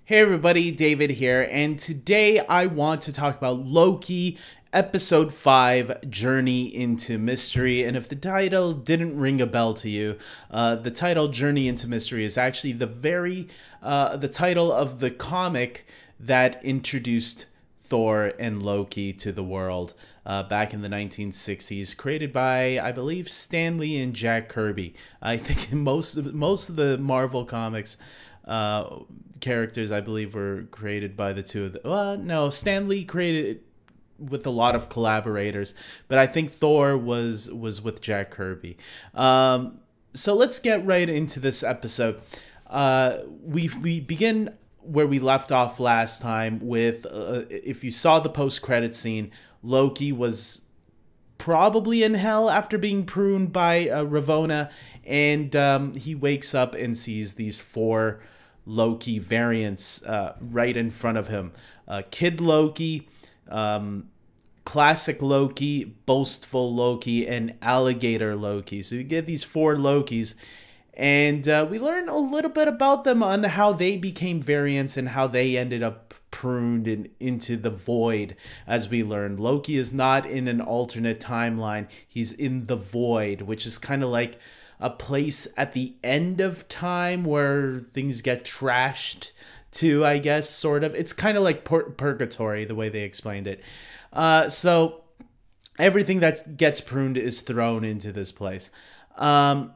Hey everybody, David here, and today I want to talk about Loki, Episode 5, Journey into Mystery. And if the title didn't ring a bell to you, the title Journey into Mystery is actually the title of the comic that introduced Thor and Loki to the world back in the 1960s, created by, I believe, Stan Lee and Jack Kirby. I think most of the Marvel comics characters, I believe, were created by the two of them. Well, no, Stan Lee created it with a lot of collaborators, but I think Thor was with Jack Kirby. So let's get right into this episode. We begin where we left off last time with, if you saw the post-credit scene, Loki was probably in hell after being pruned by Ravonna, and he wakes up and sees these 4 Loki variants right in front of him. Kid Loki, Classic Loki, Boastful Loki, and Alligator Loki. So you get these 4 Lokis, and we learn a little bit about them on how they became variants and how they ended up pruned into the void. As we learned, Loki is not in an alternate timeline. He's in the void, which is kind of like a place at the end of time where things get trashed to, I guess, sort of. It's kind of like purgatory, the way they explained it. So everything that gets pruned is thrown into this place. And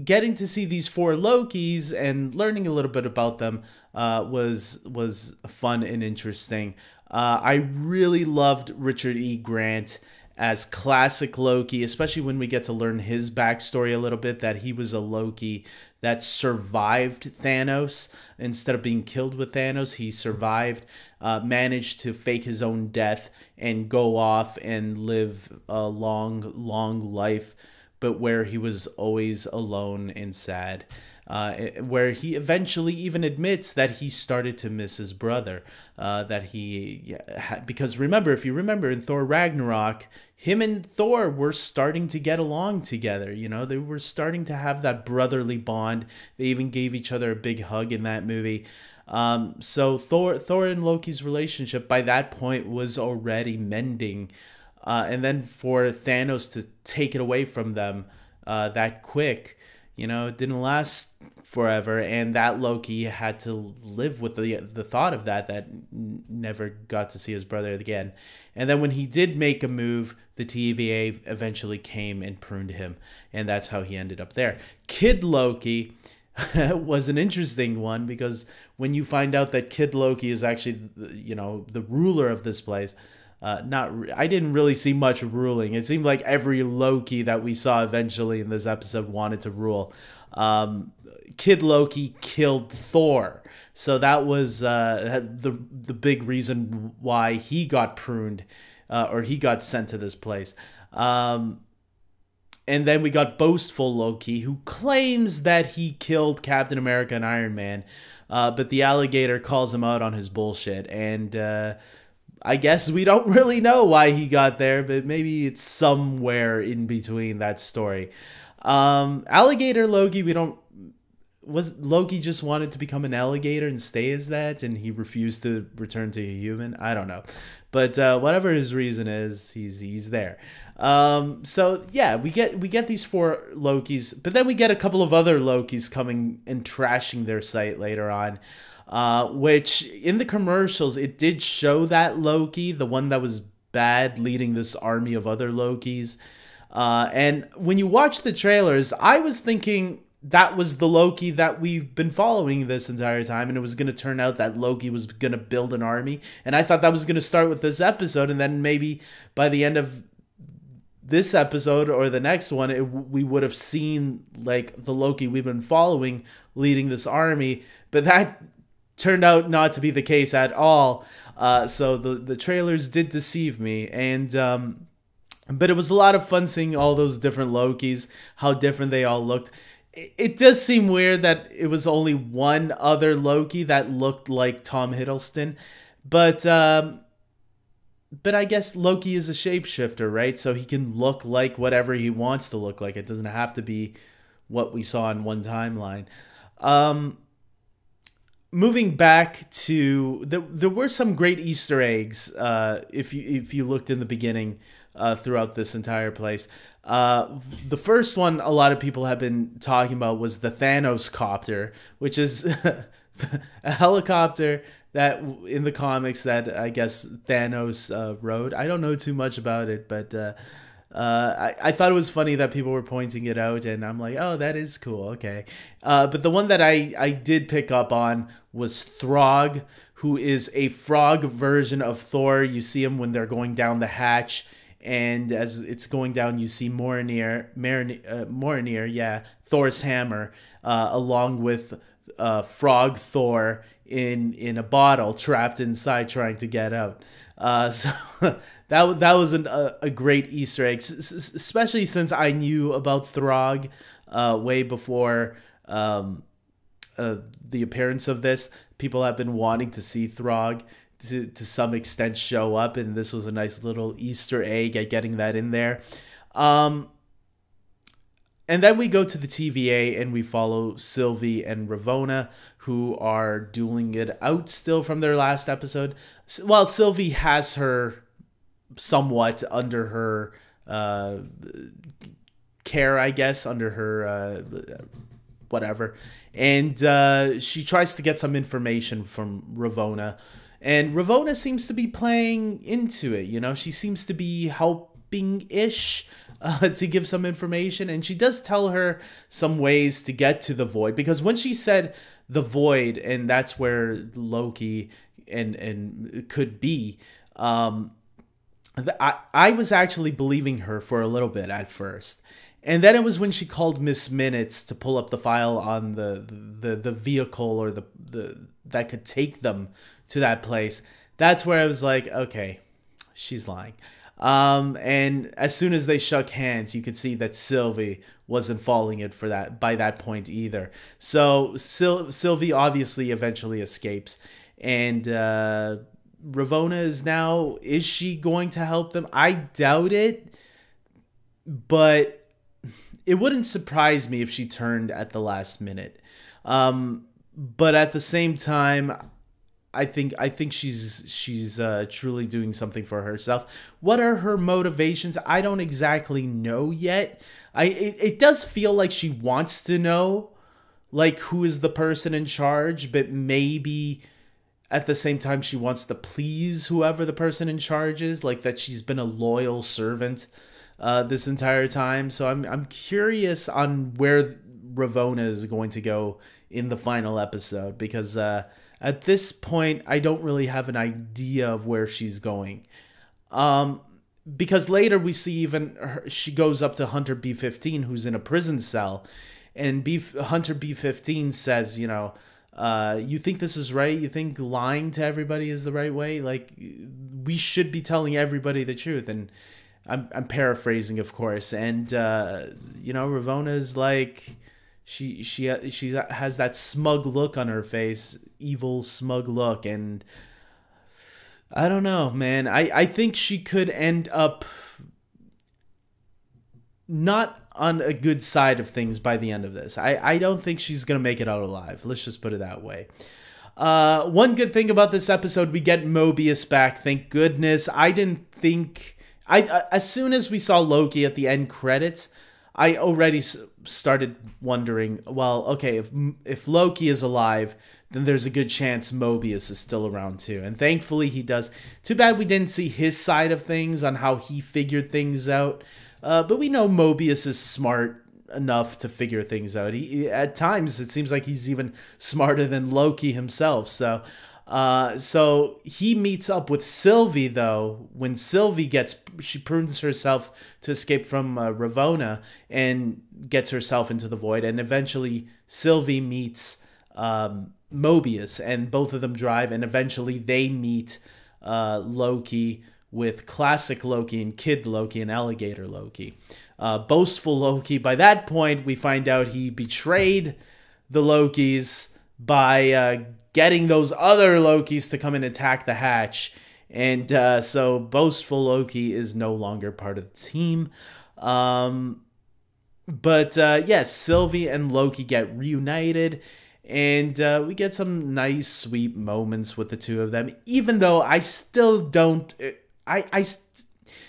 getting to see these 4 Lokis and learning a little bit about them was fun and interesting. I really loved Richard E. Grant as Classic Loki, especially when we get to learn his backstory a little bit, that he was a Loki that survived Thanos. Instead of being killed with Thanos, he survived, managed to fake his own death and go off and live a long life, but where he was always alone and sad. Where he eventually even admits that he started to miss his brother. Because remember, if you remember in Thor Ragnarok, him and Thor were starting to get along together. You know, they were starting to have that brotherly bond. They even gave each other a big hug in that movie. So Thor and Loki's relationship by that point was already mending. And then for Thanos to take it away from them that quick, you know, it didn't last forever, and that Loki had to live with the thought of that never got to see his brother again. And then when he did make a move, the TVA eventually came and pruned him, and that's how he ended up there. Kid Loki was an interesting one, because when you find out that Kid Loki is actually, you know, the ruler of this place, I didn't really see much ruling. It seemed like every Loki that we saw eventually in this episode wanted to rule. Kid Loki killed Thor, so that was the big reason why he got pruned, or he got sent to this place. And then we got Boastful Loki, who claims that he killed Captain America and Iron Man, but the alligator calls him out on his bullshit, and I guess we don't really know why he got there, but maybe it's somewhere in between that story. Alligator Loki, was Loki just wanted to become an alligator and stay as that, and he refused to return to a human? I don't know. But whatever his reason is, he's there. So yeah, we get these 4 Lokis, but then we get a couple of other Lokis coming and trashing their site later on. Which in the commercials, it did show that Loki, the one that was bad, leading this army of other Lokis. And when you watch the trailers, I was thinking that was the Loki that we've been following this entire time, and it was going to turn out that Loki was going to build an army. And I thought that was going to start with this episode, and then maybe by the end of this episode or the next one, we would have seen like the Loki we've been following leading this army. But that turned out not to be the case at all. So the trailers did deceive me, and but it was a lot of fun seeing all those different Lokis, how different they all looked. It does seem weird that it was only one other Loki that looked like Tom Hiddleston, but I guess Loki is a shapeshifter, right? So he can look like whatever he wants to look like. It doesn't have to be what we saw in one timeline. moving back to there were some great Easter eggs if you looked in the beginning throughout this entire place. The first one a lot of people have been talking about was the Thanos copter, which is a helicopter that in the comics that I guess Thanos rode. I don't know too much about it, but I thought it was funny that people were pointing it out, and I'm like, oh, that is cool. Okay. But the one that I did pick up on was Throg, who is a frog version of Thor. You see him when they're going down the hatch, and as it's going down, you see Mjolnir, yeah, Thor's hammer, along with Frog Thor in a bottle trapped inside trying to get out. So that was a great Easter egg, especially since I knew about Throg way before the appearance of this. People have been wanting to see Throg to some extent show up, and this was a nice little Easter egg at getting that in there. And then we go to the TVA and we follow Sylvie and Ravonna, who are dueling it out still from their last episode. Well, Sylvie has her somewhat under her care, I guess, under her whatever. And she tries to get some information from Ravonna. And Ravonna seems to be playing into it, you know? She seems to be helping-ish to give some information. And she does tell her some ways to get to the Void. Because when she said the Void, and that's where Loki and could be, I was actually believing her for a little bit at first. And then it was when she called Miss Minutes to pull up the file on the vehicle or the that could take them to that place. That's where I was like, okay, she's lying. And as soon as they shook hands, you could see that Sylvie wasn't falling it for that by that point either. So Sylvie obviously eventually escapes, and Ravonna is she going to help them? I doubt it, but it wouldn't surprise me if she turned at the last minute. But at the same time, I think she's truly doing something for herself. What are her motivations? I don't exactly know yet. It does feel like she wants to know, like, who is the person in charge, but maybe at the same time she wants to please whoever the person in charge is, like that she's been a loyal servant this entire time. So I'm curious on where Ravonna is going to go in the final episode, because at this point, I don't really have an idea of where she's going. Because later we see even she goes up to Hunter B-15, who's in a prison cell. And Hunter B-15 says, you know, you think this is right? You think lying to everybody is the right way? Like, we should be telling everybody the truth. And I'm paraphrasing, of course. And, you know, Ravonna's like... She has that smug look on her face, evil smug look, and I don't know, man. I think she could end up not on a good side of things by the end of this. I don't think she's gonna make it out alive. Let's just put it that way. One good thing about this episode, we get Mobius back. Thank goodness. I didn't think as soon as we saw Loki at the end credits, I already started wondering, well, okay, if Loki is alive, then there's a good chance Mobius is still around too. And thankfully he does. Too bad we didn't see his side of things on how he figured things out. But we know Mobius is smart enough to figure things out. At times, it seems like he's even smarter than Loki himself. So he meets up with Sylvie, though, when Sylvie she prunes herself to escape from Ravonna and gets herself into the Void. And eventually Sylvie meets Mobius, and both of them drive, and eventually they meet Loki with classic Loki and Kid Loki and Alligator Loki. Boastful Loki, by that point, we find out he betrayed the Lokis by getting those other Lokis to come and attack the hatch. And so boastful Loki is no longer part of the team. But yes, Sylvie and Loki get reunited. And we get some nice, sweet moments with the two of them, even though I still don't.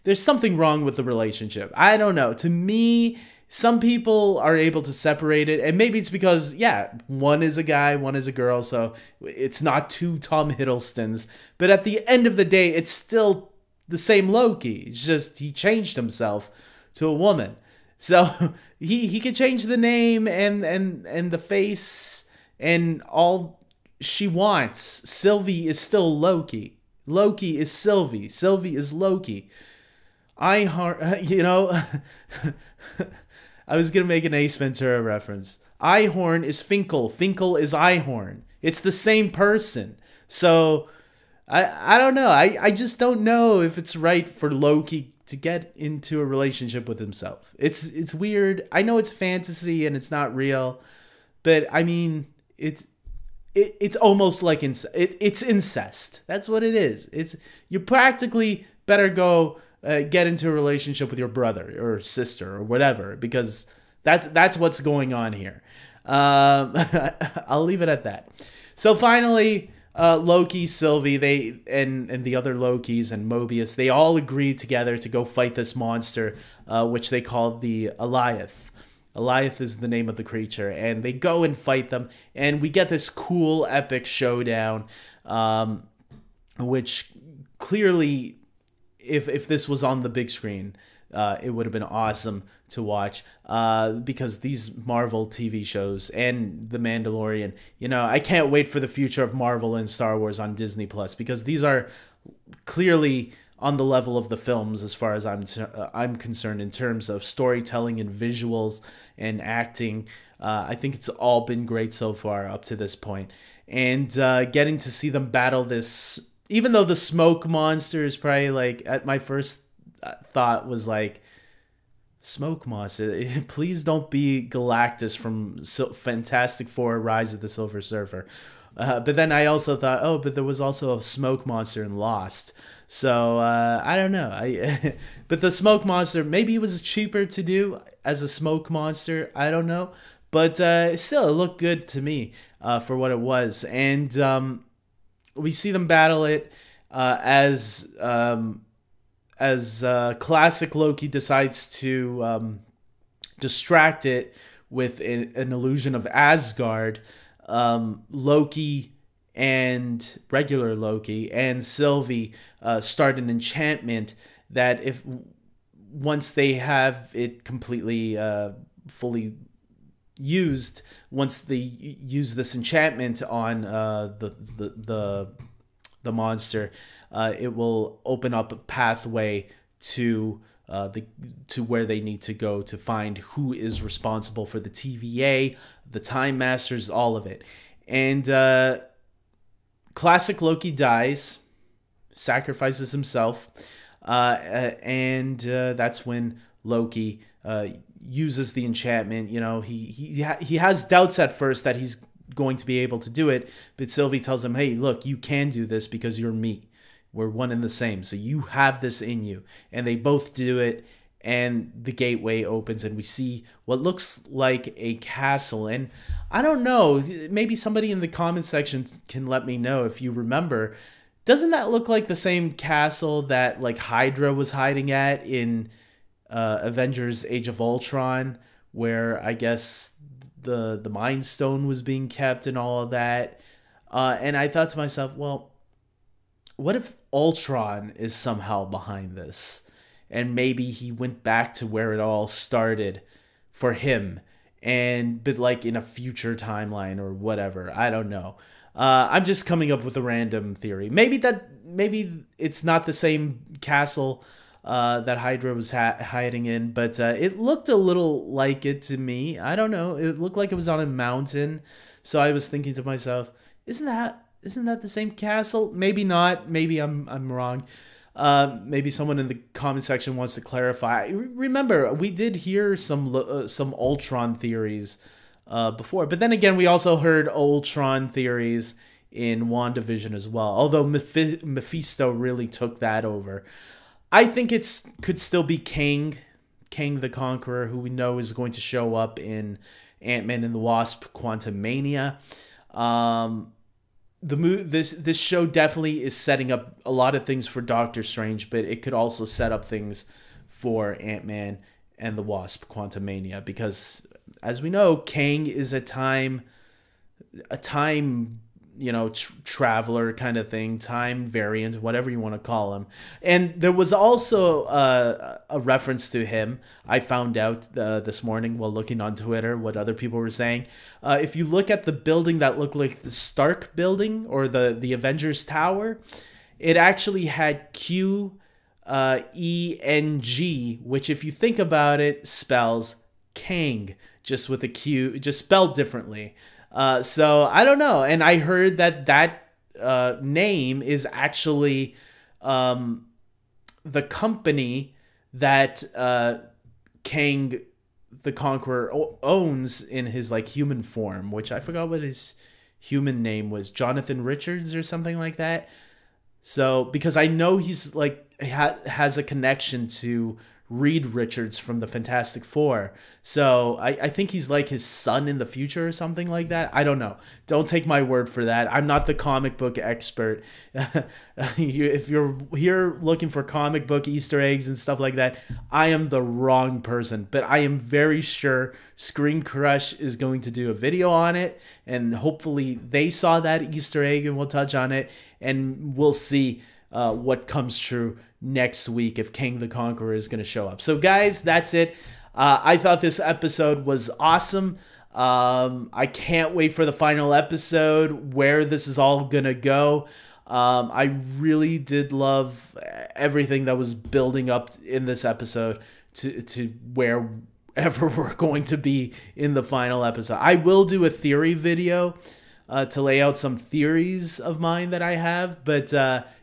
There's something wrong with the relationship. I don't know. To me, some people are able to separate it, and maybe it's because, yeah, one is a guy, one is a girl, so it's not two Tom Hiddlestons. But at the end of the day, it's still the same Loki. It's just he changed himself to a woman. So he could change the name and the face and all she wants. Sylvie is still Loki. Loki is Sylvie. Sylvie is Loki. You know, I was going to make an Ace Ventura reference. Einhorn is Finkel. Finkel is Einhorn. It's the same person. So I don't know. I just don't know if it's right for Loki to get into a relationship with himself. It's weird. I know it's fantasy and it's not real, but I mean, it's almost like it's incest. That's what it is. You practically better go get into a relationship with your brother or sister or whatever, because that's what's going on here. I'll leave it at that. So finally, Loki, Sylvie, and the other Lokis and Mobius, they all agree together to go fight this monster, which they call the Alioth. Alioth is the name of the creature, and they go and fight them, and we get this cool, epic showdown, which clearly, if this was on the big screen, it would have been awesome to watch, because these Marvel TV shows and The Mandalorian, you know, I can't wait for the future of Marvel and Star Wars on Disney Plus, because these are clearly on the level of the films as far as I'm concerned in terms of storytelling and visuals and acting. I think it's all been great so far up to this point. And getting to see them battle this, even though the smoke monster is probably like, at my first thought was like, smoke monster, please don't be Galactus from Fantastic Four: Rise of the Silver Surfer. But then I also thought, oh, but there was also a smoke monster in Lost. So I don't know. But the smoke monster, maybe it was cheaper to do as a smoke monster. I don't know. But still, it looked good to me for what it was. And we see them battle it as classic Loki decides to distract it with an illusion of Asgard. Loki and regular Loki and Sylvie start an enchantment that once they have it completely fully used, once they use this enchantment on the monster, it will open up a pathway to where they need to go to find who is responsible for the TVA, the Time Masters, all of it. And classic Loki dies, sacrifices himself, and that's when Loki uses the enchantment. You know, he has doubts at first that he's going to be able to do it, but Sylvie tells him, hey, look, you can do this because you're me. We're one and the same, so you have this in you. And they both do it, and the gateway opens, and we see what looks like a castle. And I don't know, maybe somebody in the comment section can let me know if you remember. Doesn't that look like the same castle that like Hydra was hiding at in Avengers Age of Ultron, where I guess the Mind Stone was being kept and all of that? And I thought to myself, well, what if Ultron is somehow behind this? And maybe he went back to where it all started for him, but like in a future timeline or whatever. I don't know. I'm just coming up with a random theory. Maybe it's not the same castle that Hydra was hiding in, but it looked a little like it to me. I don't know. It looked like it was on a mountain. So I was thinking to myself, isn't that the same castle? Maybe not. Maybe I'm wrong. Maybe someone in the comment section wants to clarify. Remember, we did hear some Ultron theories before, but then again, we also heard Ultron theories in WandaVision as well. Although Mephisto really took that over. I think could still be Kang the Conqueror, who we know is going to show up in Ant-Man and the Wasp: Quantumania. This show definitely is setting up a lot of things for Doctor Strange, but it could also set up things for Ant-Man and the Wasp: Quantumania, because as we know, Kang is a time traveler kind of thing, time variant, whatever you want to call him. And there was also a reference to him. I found out this morning while looking on Twitter what other people were saying. If you look at the building that looked like the Stark building or the Avengers Tower, it actually had QENG, which if you think about it spells Kang, just with a Q, just spelled differently. So I don't know. And I heard that name is actually the company that Kang the Conqueror owns in his like human form, which I forgot what his human name was, Jonathan Richards or something like that. So because I know he's like has a connection to Reed Richards from the Fantastic Four. So I think he's like his son in the future or something like that. I don't know. Don't take my word for that. I'm not the comic book expert. If you're here looking for comic book Easter eggs and stuff like that, I am the wrong person. But I am very sure Screen Crush is going to do a video on it. And hopefully they saw that Easter egg and we'll touch on it. And we'll see what comes true next week if Kang the Conqueror is going to show up. So guys, that's it. I thought this episode was awesome. I can't wait for the final episode, where this is all going to go. I really did love everything that was building up in this episode to wherever we're going to be in the final episode. I will do a theory video to lay out some theories of mine that I have, but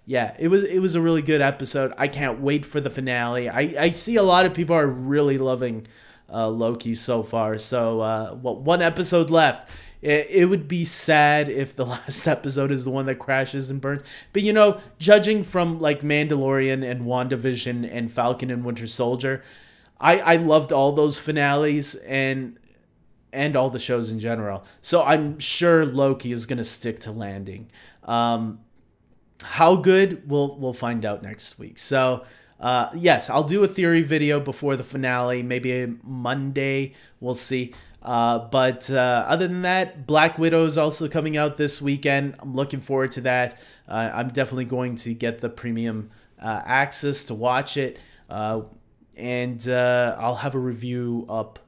yeah, it was a really good episode. I can't wait for the finale. I see a lot of people are really loving Loki so far. So one episode left. It would be sad if the last episode is the one that crashes and burns. But you know, judging from like Mandalorian and WandaVision and Falcon and Winter Soldier, I loved all those finales and all the shows in general. So I'm sure Loki is gonna stick to landing. How good, we'll find out next week. So yes, I'll do a theory video before the finale, maybe a Monday, we'll see. But other than that, Black Widow is also coming out this weekend. I'm looking forward to that. I'm definitely going to get the premium access to watch it. And I'll have a review up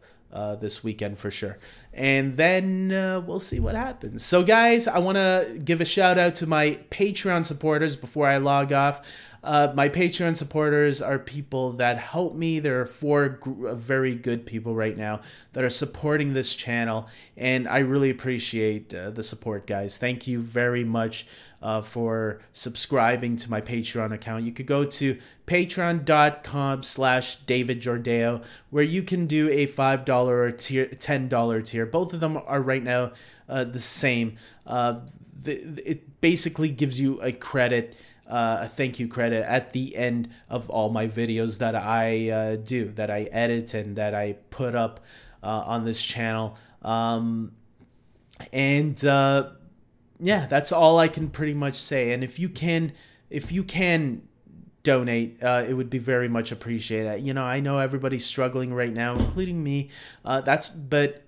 this weekend for sure. And then we'll see what happens. So guys, I want to give a shout out to my Patreon supporters before I log off. My Patreon supporters are people that help me. There are 4 very good people right now that are supporting this channel, and I really appreciate the support, guys. Thank you very much for subscribing to my Patreon account. You could go to patreon.com/DavidJordeo, where you can do a $5 or $10 tier. Both of them are right now the same. It basically gives you a credit, a thank you credit at the end of all my videos that I do, that I edit and that I put up on this channel. Yeah, that's all I can pretty much say. And if you can donate, it would be very much appreciated. You know, I know everybody's struggling right now, including me. But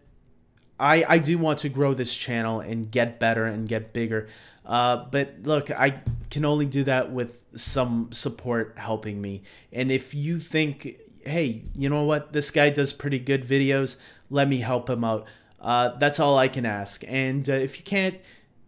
I do want to grow this channel and get better and get bigger. But look, I can only do that with some support helping me. And if you think, hey, you know what, this guy does pretty good videos, let me help him out. That's all I can ask. And if you can't,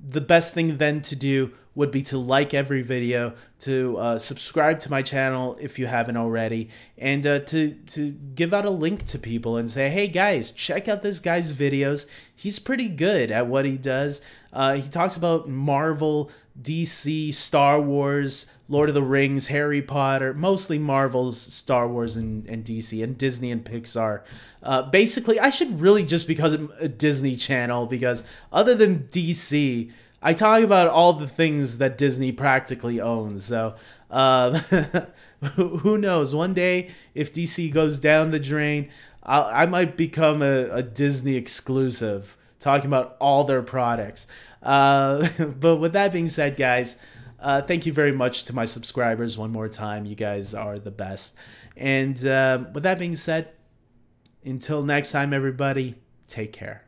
the best thing then to do would be to like every video, to subscribe to my channel if you haven't already, and to give out a link to people and say, hey guys, check out this guy's videos. He's pretty good at what he does. He talks about Marvel, DC, Star Wars, Lord of the Rings, Harry Potter, mostly Marvel's, Star Wars, and DC, and Disney and Pixar. Basically, I should really just become a Disney channel, because other than DC, I talk about all the things that Disney practically owns. So who knows? One day, if DC goes down the drain, I might become a Disney exclusive, talking about all their products. But with that being said, guys, thank you very much to my subscribers one more time. You guys are the best. And with that being said, until next time, everybody, take care.